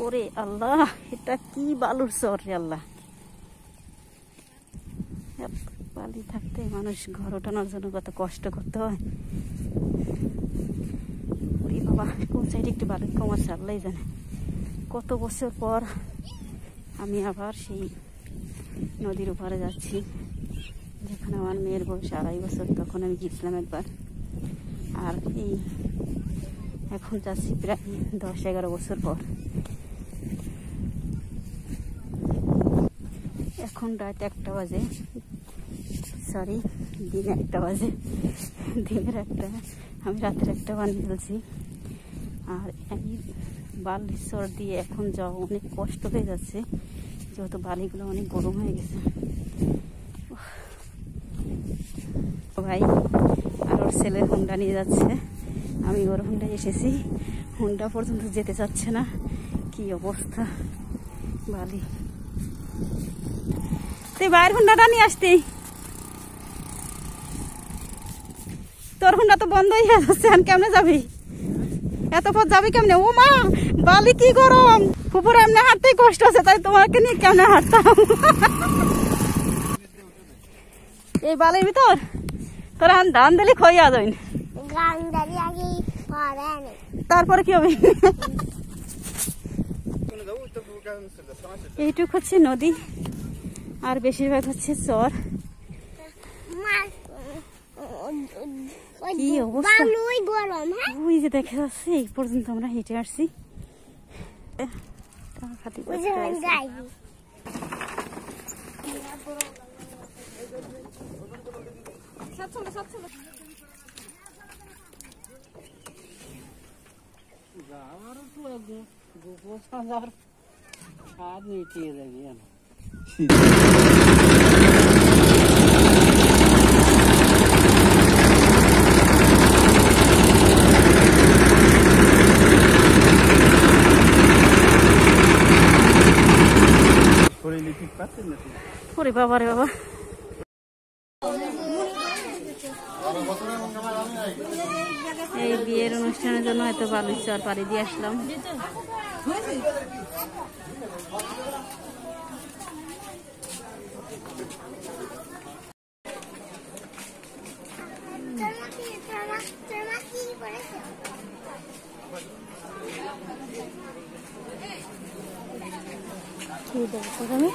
ওরে আল্লাহ, এটা কি বালুর চর রে আল্লাহ। বালি থাকতে মানুষ ঘর ওঠানোর জন্য কত কষ্ট করতে হয়। ওরে বাবা, কোন সাইডে একটু বালি কম আছে আল্লাহ জানে। কত বছর পর আমি আবার সেই নদীর উপরে যাচ্ছি, যেখানে আমার মেয়ের বয়স 2.5 বছর। তখন আমি গিয়েছিলাম একবার, আর এই এখন যাচ্ছি প্রায় 10-11 বছর পর। এখন রাত 1টা বাজে, সরি দিন 1টা বাজে, দিনের 1টা, আমি রাতের 1টা বানিয়ে ফেলছি। আর এই বালির চর দিয়ে এখন যাওয়া অনেক কষ্ট হয়ে যাচ্ছে, যেহেতু বালিগুলো অনেক গরম হয়ে গেছে। ভাই আর ওর ছেলে হুন্ডা নিয়ে যাচ্ছে, আমি ওর হুন্ডায় এসেছি, হুন্ডা পর্যন্ত যেতে চাচ্ছে না। কি অবস্থা বালি। তুই বাইরের হুন্ডাটা নিয়ে আসতি, তোর হুন্ডা তো বন্ধই হয়ে যাচ্ছে, কেমনে যাবি? এত পথ যাবি কেমনে? ও মা, বালি কি গরম, পুকুরে এমনি হাঁটতেই কষ্ট আছে, তাই তোমাকে নিয়ে কেমনে হাঁটতাম। এই বালির ভিতর তোর ধান দিলে খইয়া যাই, তারপরে কি হবে? এইটুক হচ্ছে নদী, আর বেশিরভাগ হচ্ছে চর। কি অবস্থা, ওই যে দেখা যাচ্ছে এই পর্যন্ত আমরা হেঁটে আসছি। ওরে বাবা রে বাবা, এই বিয়ের অনুষ্ঠানের জন্য এত বালুর চর পাড়ি দিয়ে আসলাম। কি দেখো তুমি?